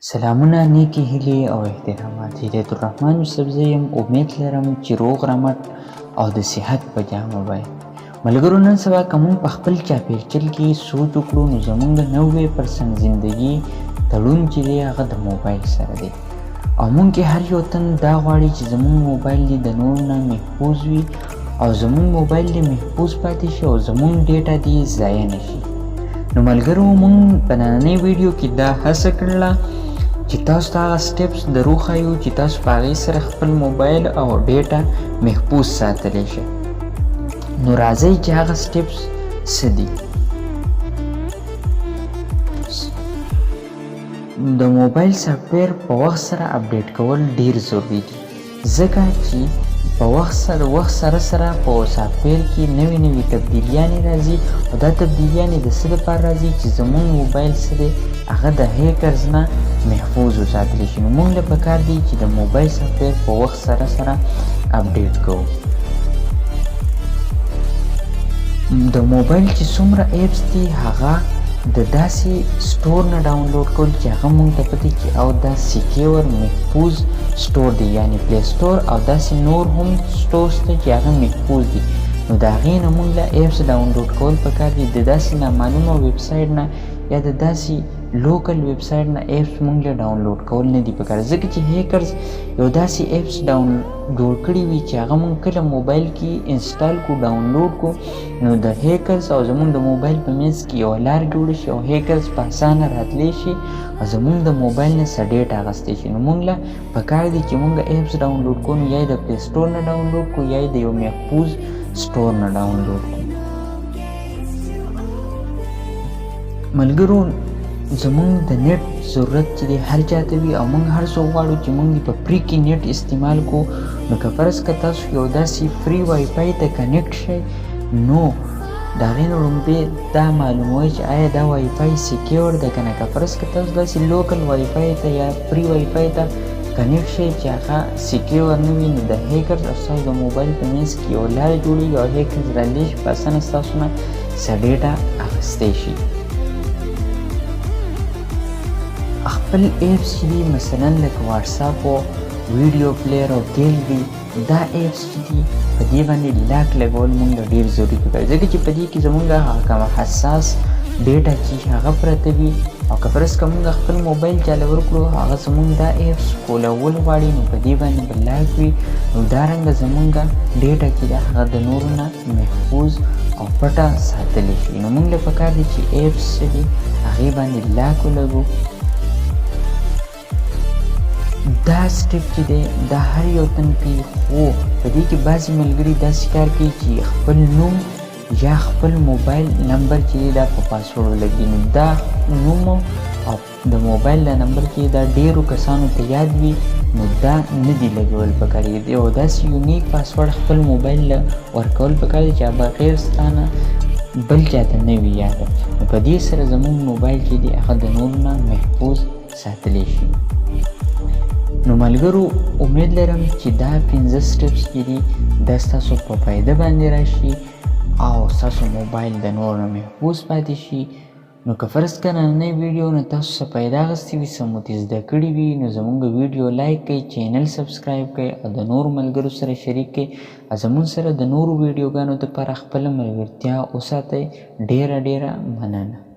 سلامونه نیکې هیلې او احترامات. هدایت الرحمن یوسفزی یم. امید لرم چې روغ رمټ او د صحت په جامه وای. ملګرو، نن سبا که موږ په خپل چاپېریال کې سوچ وکړو نو زموږ 90% زندګي تړون چې دی هغه د موبایل سره دی، او موږ کې هر یو تن دا غواړي چې زموږ موبایل دې د نورو نه محفوظ وي او زموږ موبایل دې محفوظ پاتې شي او زموږ ډیټا دې ضایع نه شي. نو ملګرو، موږ په نننۍ ویډیو کې دا هڅه کړله چې تاسو ته هغه سټیپس درو ښایو چې تاسو په هغې سره خپل موبایل او ډیټا محفوظ ساتلی شئ. نو راځئ چې هغه سټیپس څه دي. د موبایل سافټویر په وخت سره اپډیټ کول ډیر ضروري دي، ځکه چې په وخت سره په سافټویر کې نوې تبدیلیانې راځي، او دا تبدیلیانې د څه لپاره راځي چې زموږ موبایل څه دی هغه د هیکرز نه محفوظ وساتلی شي. نو موږ له پکار دی چې د موبایل سافټویر په وخت سره اپډیټ کوو. د موبایل چې څومره ایپس دي هغه د داسې سټور نه ډاونلوډ کول چې هغه موږ ته پته چې او دا سیکیور محفوظ سټور دی، یعنی پلی سټور، او داسې نور هم سټورز ته چې هغه محفوظ دي. نو د هغې نه موږ له ایپس ډاونلوډ کول پکار دي. د داسې نامعلومه ویب سایټ نه یا د داسې لوکل ویب سایټ نه ایپس موږ له ډاونلوډ کول نه دي پکار، ځکه چې هیکرز یو داسې ایپس جوړ کړي وي چې هغه موږ کله موبایل کې انسټال کو ډاونلوډ کو نو د هیکرز او زموږ د موبایل په منځ کې یوه لار جوړه شي او هیکرز په اسانه راتلی شي او زموږ د موبایل نه څه ډیټا اخیستی شي. نو موږ له پکار دي چې موږ ایپس ډاونلوډ کړو نو یا یې د پلی سټور نه ډاونلوډ کړو یا یې د یو محفوظ سټور نه ډاونلوډ کړو. ملګرو، زموږ د نیټ ضرورت چې دی هر چاته وي او موږ هر څوک غواړو چې موږ په فری کې نیټ استعمال کړو. نو که فرض که تاسو یو داسې فری وای فای ته کنیکټ شئ نو د هغې نه وړاندې دا معلوموئ چې آیا دا وای فای سیکیور ده که نه. که فرض که تاسو داسې لوکل وای فای ته یا فری وای فای ته کنیکټ شئ چې هغه سیکیور نه وي نو د هیکرز او ستاسو د موبایل په منځ کې یو لاره جوړېږي او هیکرز راتلی شي په اسانه ستاسو نه څه ډیټا اخیستی شي. خپل ایپس چې دي مثلا لکه واتساپ او ویډیو پلیر او ګیلري، دا ایپس چې دي په دې باندې لاک لګول موږ له ډېر ضروري پکار، ځکه چې په دې کې زموږ هغه کومه حساس ډیټا چې هغه پرته وي او که فرض که موږ خپل موبایل چالور کړو هغه زموږ دا ایپس کولول غواړي نو په دې باندې به لاک وي. نو دارنګه زموږ ډیټا چې ده هغه د نورو نه محفوظ او پټه ساتلی شي. نو موږ له پکار دي چې ایپس چې دي هغې باندې لاک ولګو. دا سټیپ چې دی دا هر یو تن کوي، خو په دې کې بعضې ملګري داسې کار کوي چې خپل نوم یا خپل موبایل نمبر چې دی دا په پاسورډ ولګي. نو دا نوم او د موبایل د نمبر چې دا ډېرو کسانو ته یاد وي نو دا نه دي لګول پکار دي، او داسې یونیک پاسورډ خپل موبایل له ورکول پکار دي چې بغیر ستا نه بل چاته نه وي یاده. نو په دې سره زموږ موبایل چې دی هغه د نورو نه محفوظ ساتلی شي. نو ملګرو، امید لرم چې دا 15 سټیپس چې دي دا ستاسو په فایده باندې راشي او ستاسو موبایل د نورو نه محفوظ پاتې شي. نو که فرض که نننۍ ویډیو نه تاسو څه پیدا اخیستې وي، څه مو زده کړي وي، نو زموږ ویډیو لایک کړئ، چینل سبسکرایب کړئ او د نورو ملګرو سره شریک کړئ. زموږ سره د نورو ویډیوګانو دپاره خپله ملګرتیا وساتئ. ډېره مننه.